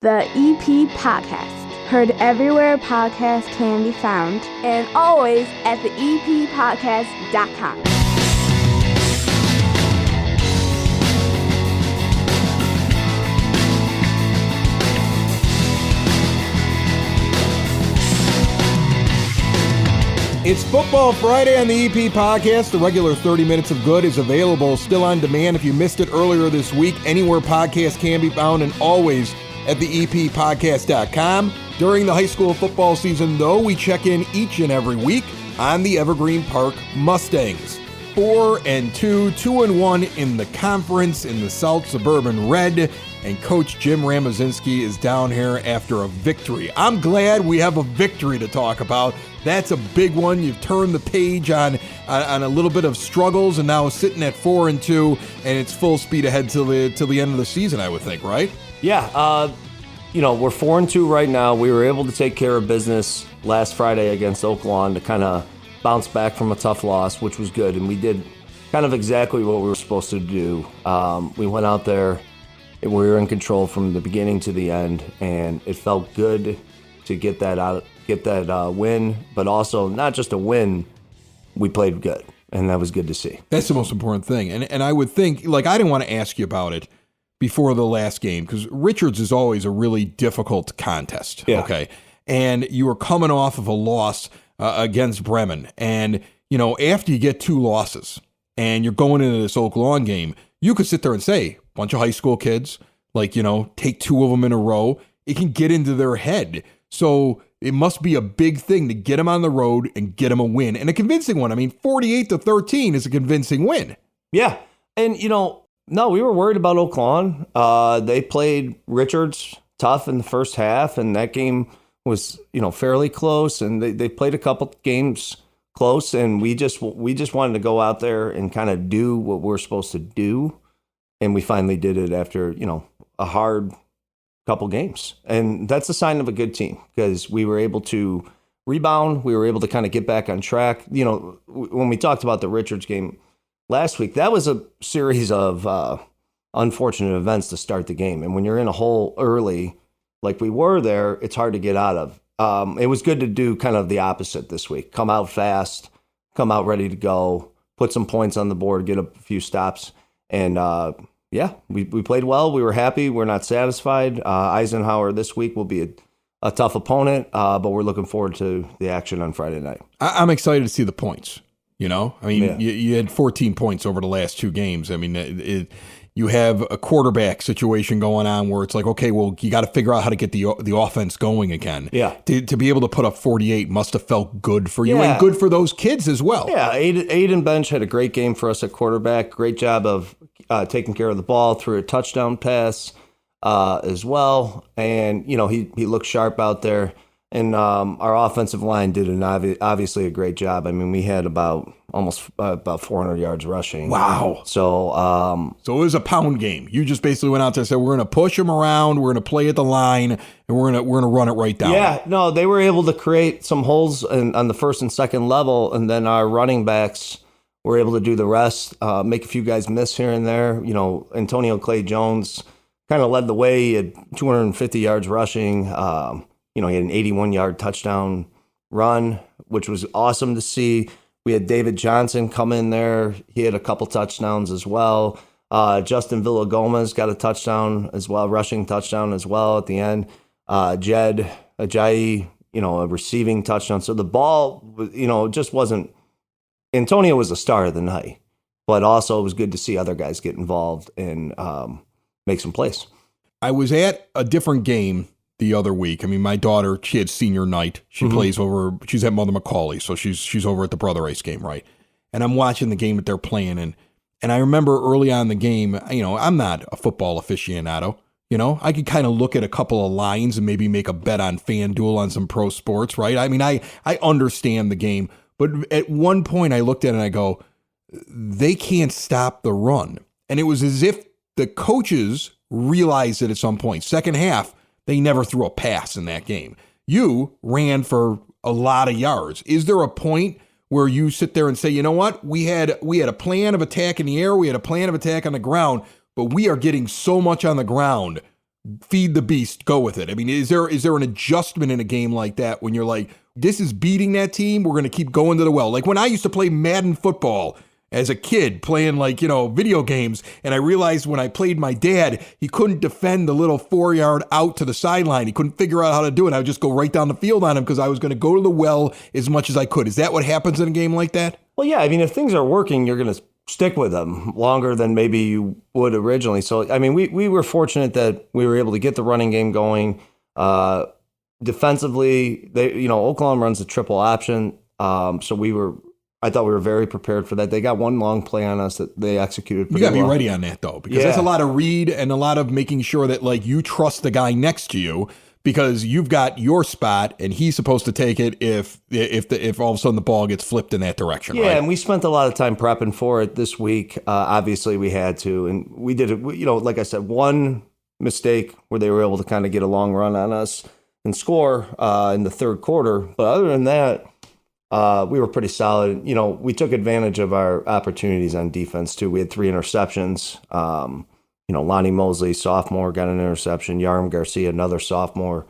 The EP Podcast. Heard everywhere podcasts can be found, and always at theeppodcast.com. It's Football Friday on the EP Podcast. The regular 30 Minutes of Good is available still on demand if you missed it earlier this week, anywhere podcasts can be found, and always at theeppodcast.com. During the high school football season, though, we check in each and every week on the Evergreen Park Mustangs. 4-2, 2-1 in the conference in the South Suburban Red, and Coach Jim Ramazinski is down here after a victory. I'm glad we have a victory to talk about. That's a big one. You've turned the page on a little bit of struggles, and now sitting at 4-2, and it's full speed ahead till the end of the season, I would think, right? Yeah, we're 4-2 right now. We were able to take care of business last Friday against Oak Lawn to kind of bounce back from a tough loss, which was good, and we did kind of exactly what we were supposed to do. We went out there, and we were in control from the beginning to the end, and it felt good to get that win, but also not just a win, we played good, and that was good to see. That's the most important thing, and I would think, I didn't want to ask you about it before the last game, because Richards is always a really difficult contest, okay? And you were coming off of a loss against Bremen, and, after you get two losses, and you're going into this Oak Lawn game, you could sit there and say, bunch of high school kids, take two of them in a row, it can get into their head. So it must be a big thing to get them on the road and get them a win, and a convincing one. 48-13 is a convincing win. Yeah, and, no, we were worried about Oak Lawn. They played Richards tough in the first half, and that game was, fairly close. And they played a couple games close, and we just wanted to go out there and kind of do what we're supposed to do, and we finally did it after a hard couple games, and that's a sign of a good team because we were able to rebound. We were able to kind of get back on track. When we talked about the Richards game last week, that was a series of unfortunate events to start the game. And when you're in a hole early, like we were there, it's hard to get out of. It was good to do kind of the opposite this week. Come out fast, come out ready to go, put some points on the board, get a few stops. And we played well. We were happy. We're not satisfied. Eisenhower this week will be a tough opponent, but we're looking forward to the action on Friday night. I'm excited to see the points. You had 14 points over the last two games. You have a quarterback situation going on where it's like, okay, well, you got to figure out how to get the offense going again. Yeah. To be able to put up 48 must have felt good for you and good for those kids as well. Yeah, Aiden Bench had a great game for us at quarterback. Great job of taking care of the ball through a touchdown pass as well. And, he looked sharp out there. And our offensive line did obviously a great job. We had about 400 yards rushing. Wow. So it was a pound game. You just basically went out there and said, we're going to push them around, we're going to play at the line, and we're going to run it right down. Yeah, no, they were able to create some holes on the first and second level, and then our running backs were able to do the rest, make a few guys miss here and there. Antonio Clay Jones kind of led the way. He had 250 yards rushing. He had an 81-yard touchdown run, which was awesome to see. We had David Johnson come in there. He had a couple touchdowns as well. Justin Villagomez got a touchdown as well, rushing touchdown as well at the end. Jed Ajayi, a receiving touchdown. So the ball, just wasn't – Antonio was the star of the night, but also it was good to see other guys get involved and make some plays. I was at a different game the other week. My daughter, she had senior night. She plays over, she's at Mother McCauley, so she's over at the Brother Rice game, right? And I'm watching the game that they're playing, and I remember early on in the game, I'm not a football aficionado. I could kind of look at a couple of lines and maybe make a bet on FanDuel on some pro sports, right? I understand the game, but at one point I looked at it and I go, they can't stop the run. And it was as if the coaches realized it at some point. Second half, they never threw a pass in that game. You ran for a lot of yards. Is there a point where you sit there and say, you know what, we had a plan of attack in the air, we had a plan of attack on the ground, but we are getting so much on the ground, feed the beast, go with it. I mean, is there an adjustment in a game like that when you're like, this is beating that team, we're going to keep going to the well? Like when I used to play Madden football as a kid, playing video games, and I realized when I played my dad, he couldn't defend the little 4-yard out to the sideline. He couldn't figure out how to do it. I would just go right down the field on him because I was going to go to the well as much as I could. Is that what happens in a game like that? Well, yeah. I mean, if things are working, you're going to stick with them longer than maybe you would originally. So, I mean, we were fortunate that we were able to get the running game going. Defensively, Oklahoma runs a triple option. So I thought we were very prepared for that. They got one long play on us that they executed pretty well. You got to be ready on that, though, because that's a lot of read and a lot of making sure that, like, you trust the guy next to you because you've got your spot and he's supposed to take it if all of a sudden the ball gets flipped in that direction, yeah, right? And we spent a lot of time prepping for it this week. Obviously, we had to, and we did it, like I said, one mistake where they were able to kind of get a long run on us and score in the third quarter. But other than that, we were pretty solid. We took advantage of our opportunities on defense too. We had 3 interceptions. Lonnie Mosley, sophomore, got an interception. Yarm Garcia, another sophomore,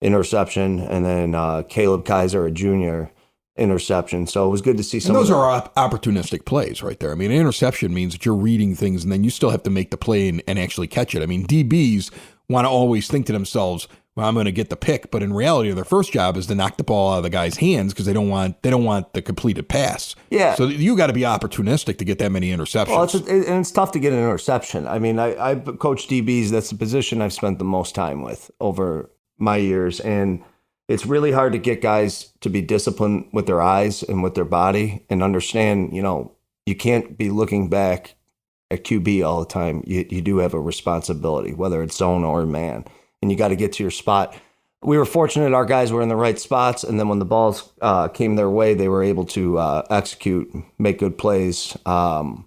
interception. And then Caleb Kaiser, a junior, interception. So it was good to see some. And those are opportunistic plays right there. I mean, an interception means that you're reading things and then you still have to make the play and actually catch it. I mean, DBs want to always think to themselves, well, I'm going to get the pick, but in reality, their first job is to knock the ball out of the guy's hands because they don't want the completed pass. Yeah. So you got to be opportunistic to get that many interceptions. Well, and it's tough to get an interception. I mean, I've coached DBs. That's the position I've spent the most time with over my years, and it's really hard to get guys to be disciplined with their eyes and with their body and understand. You can't be looking back at QB all the time. You do have a responsibility, whether it's zone or man. And you got to get to your spot. We were fortunate our guys were in the right spots, and then when the balls came their way, they were able to execute, make good plays. And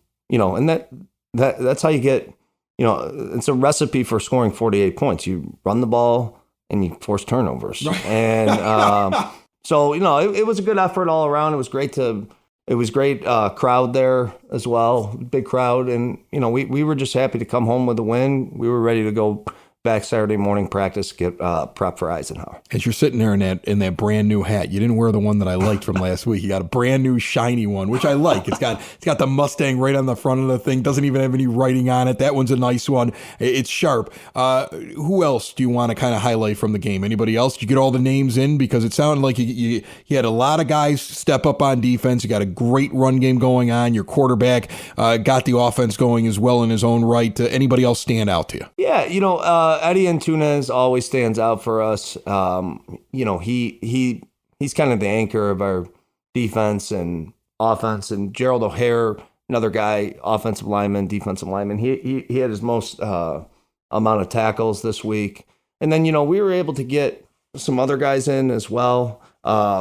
that's how you get, it's a recipe for scoring 48 points. You run the ball and you force turnovers. Right. And so, it was a good effort all around. It was great crowd there as well, big crowd. And, we were just happy to come home with a win. We were ready to go back Saturday morning practice, get prep for Eisenhower. As you're sitting there in that brand new hat, you didn't wear the one that I liked from last week. You got a brand new shiny one, which I like. It's got the Mustang right on the front of the thing. Doesn't even have any writing on it. That one's a nice one. It's sharp. Who else do you want to kind of highlight from the game? Anybody else? Did you get all the names in? Because it sounded like you had a lot of guys step up on defense. You got a great run game going on. Your quarterback got the offense going as well in his own right. Anybody else stand out to you? Yeah, Eddie Antunes always stands out for us. He's kind of the anchor of our defense and offense. And Gerald O'Hare, another guy, offensive lineman, defensive lineman. He had his most amount of tackles this week. And then we were able to get some other guys in as well,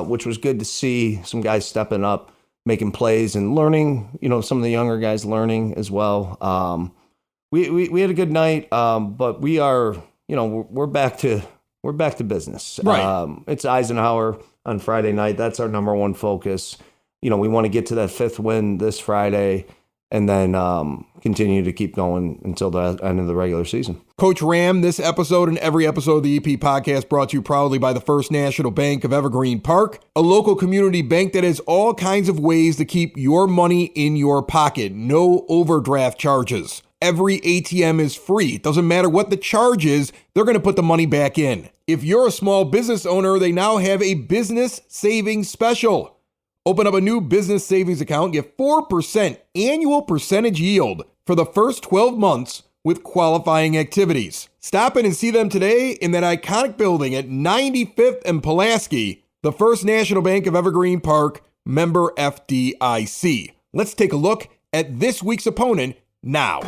which was good to see. Some guys stepping up, making plays and learning. Some of the younger guys learning as well. We had a good night, but we are, we're back to business. Right. It's Eisenhower on Friday night. That's our number one focus. We want to get to that 5th win this Friday and then continue to keep going until the end of the regular season. Coach Ram, this episode and every episode of the EP podcast brought to you proudly by the First National Bank of Evergreen Park, a local community bank that has all kinds of ways to keep your money in your pocket. No overdraft charges. Every ATM is free. It doesn't matter what the charge is, they're going to put the money back in. If you're a small business owner, they now have a business savings special. Open up a new business savings account, get 4% annual percentage yield for the first 12 months with qualifying activities. Stop in and see them today in that iconic building at 95th and Pulaski, the First National Bank of Evergreen Park, member FDIC. Let's take a look at this week's opponent now.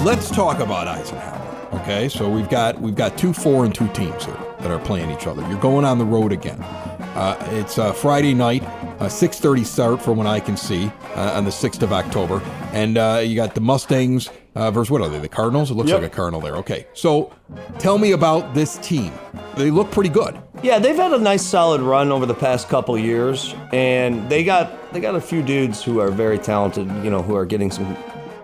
Let's talk about Eisenhower. Okay, so we've got 2 4-2 teams here that are playing each other. You're going on the road again. It's Friday night, 6:30 start from what I can see on the 6th of October. And you got the Mustangs versus what are they? The Cardinals? It looks Yep. like a Cardinal there. Okay, so tell me about this team. They look pretty good. Yeah, they've had a nice solid run over the past couple years, and they got a few dudes who are very talented, who are getting some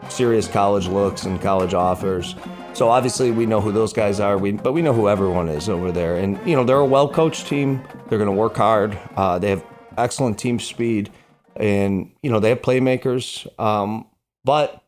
serious college looks and college offers. So obviously we know who those guys are, but we know who everyone is over there. And they're a well-coached team. They're going to work hard. They have excellent team speed, and they have playmakers. But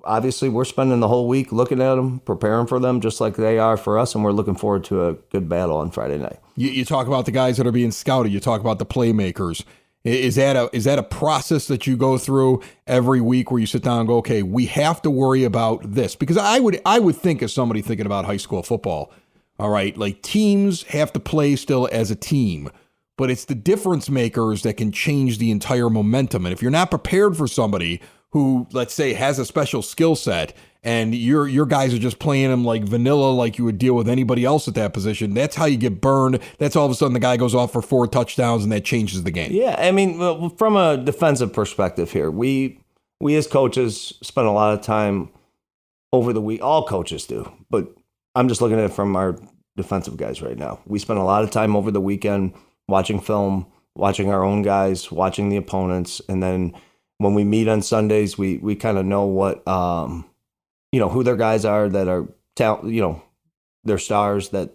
obviously we're spending the whole week looking at them, preparing for them, just like they are for us, and we're looking forward to a good battle on Friday night. You talk about the guys that are being scouted. You talk about the playmakers. Is that a process that you go through every week where you sit down and go, okay, we have to worry about this? Because I would think, as somebody thinking about high school football, all right, like teams have to play still as a team, but it's the difference makers that can change the entire momentum. And if you're not prepared for somebody who, let's say, has a special skill set, and your guys are just playing them like vanilla, like you would deal with anybody else at that position, that's how you get burned. That's all of a sudden the guy goes off for 4 touchdowns, and that changes the game. Yeah, I mean, from a defensive perspective here, we as coaches spend a lot of time over the week. All coaches do, but I'm just looking at it from our defensive guys right now. We spend a lot of time over the weekend watching film, watching our own guys, watching the opponents, and then when we meet on Sundays, we kind of know what who their guys are that are their stars that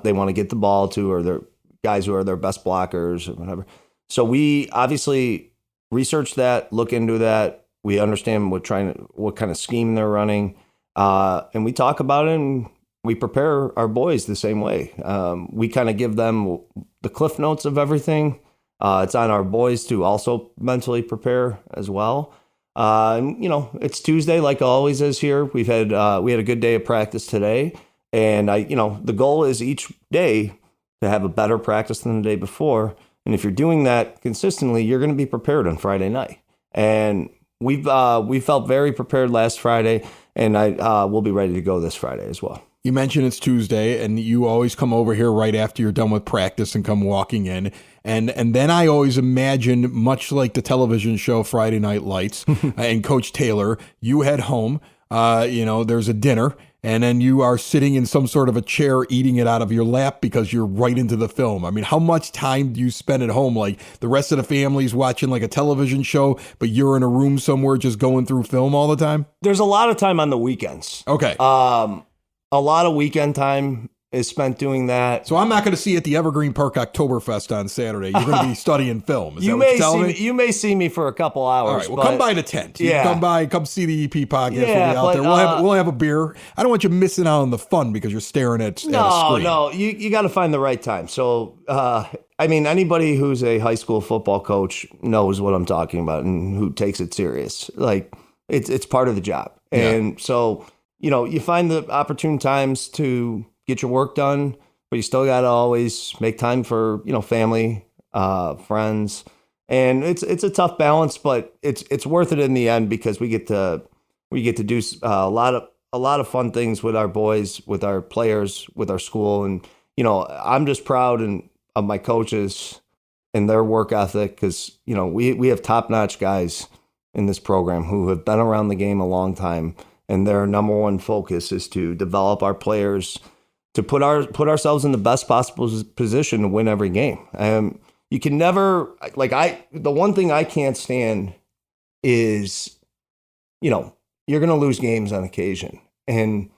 they want to get the ball to, or their guys who are their best blockers or whatever. So we obviously research that, look into that. We understand what kind of scheme they're running, and we talk about it, and we prepare our boys the same way. We kind of give them the cliff notes of everything. It's on our boys to also mentally prepare as well. It's Tuesday, like always is here. We had a good day of practice today, and the goal is each day to have a better practice than the day before. And if you're doing that consistently, you're going to be prepared on Friday night. And we felt very prepared last Friday, and we'll be ready to go this Friday as well. You mentioned it's Tuesday, and you always come over here right after you're done with practice and come walking in. And then I always imagine, much like the television show Friday Night Lights and Coach Taylor, you head home, there's a dinner, and then you are sitting in some sort of a chair eating it out of your lap because you're right into the film. I mean, how much time do you spend at home? Like the rest of the family's watching like a television show, but you're in a room somewhere just going through film all the time? There's a lot of time on the weekends. Okay. A lot of weekend time is spent doing that. So I'm not going to see you at the Evergreen Park Oktoberfest on Saturday. You're going to be studying film. Is that what you're telling me? You may see me for a couple hours. All right, well, come by the tent. You Yeah. come see the EP podcast. Yeah, we'll be out but, there. We'll have a beer. I don't want you missing out on the fun because you're staring at a screen. No, you got to find the right time. So, anybody who's a high school football coach knows what I'm talking about and who takes it serious. Like, it's part of the job. And so, you find the opportune times to get your work done, but you still got to always make time for, family, friends. And it's a tough balance, but it's worth it in the end because we get to do a lot of fun things with our boys, with our players, with our school. And, I'm just proud of my coaches and their work ethic because, we have top-notch guys in this program who have been around the game a long time. And their number one focus is to develop our players to put ourselves in the best possible position to win every game. You can never, the one thing I can't stand is, you're going to lose games on occasion. And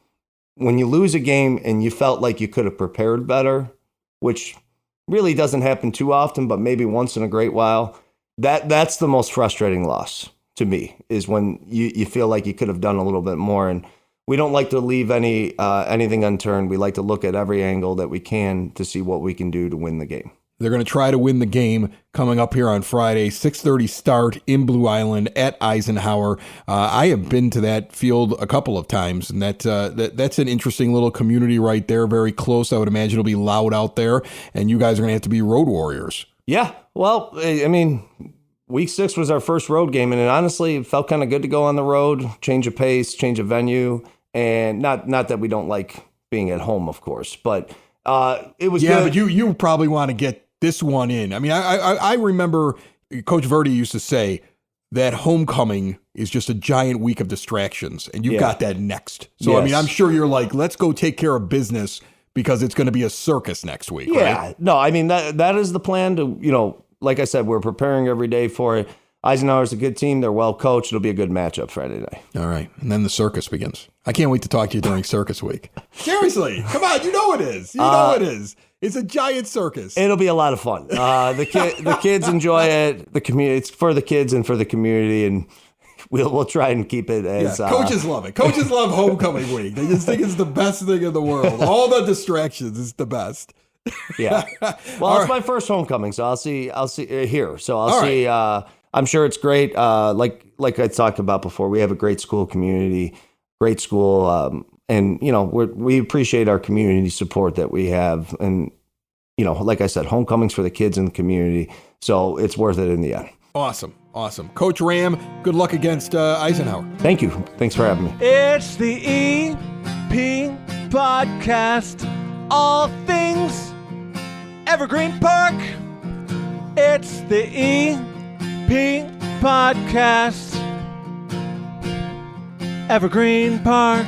when you lose a game and you felt like you could have prepared better, which really doesn't happen too often, but maybe once in a great while, that's the most frustrating loss to me, is when you feel like you could have done a little bit more. And we don't like to leave anything unturned. We like to look at every angle that we can to see what we can do to win the game. They're going to try to win the game coming up here on Friday, 6:30 start in Blue Island at Eisenhower. I have been to that field a couple of times, and that's an interesting little community right there, very close. I would imagine it'll be loud out there, and you guys are going to have to be road warriors. Yeah, well, Week 6 was our first road game, and honestly, it felt kind of good to go on the road, change of pace, change of venue, and not that we don't like being at home, of course, but it was good. Yeah, but you probably want to get this one in. I remember Coach Verdi used to say, that homecoming is just a giant week of distractions, and you've Yeah. got that next. So, I mean, Yes. I'm sure you're like, let's go take care of business because it's going to be a circus next week, Yeah, right? no, I mean that is the plan to, like I said, we're preparing every day for it. Eisenhower's a good team. They're well coached. It'll be a good matchup Friday night. All right. And then the circus begins. I can't wait to talk to you during circus week. Seriously. Come on. You know it is. You know it is. It's a giant circus. It'll be a lot of fun. The kids enjoy it. The community, it's for the kids and for the community, and we'll try and keep it as coaches love it. Coaches love homecoming week. They just think it's the best thing in the world. All the distractions is the best. Yeah. Well, it's my first homecoming, so I'll see here. So I'll see. I'm sure it's great. Like I talked about before, we have a great school community, great school, and we appreciate our community support that we have. And like I said, homecoming's for the kids in the community, so it's worth it in the end. Awesome. Coach Ram, good luck against Eisenhower. Thank you. Thanks for having me. It's the EP Podcast. All things Evergreen Park. It's the EP Podcast. Evergreen Park.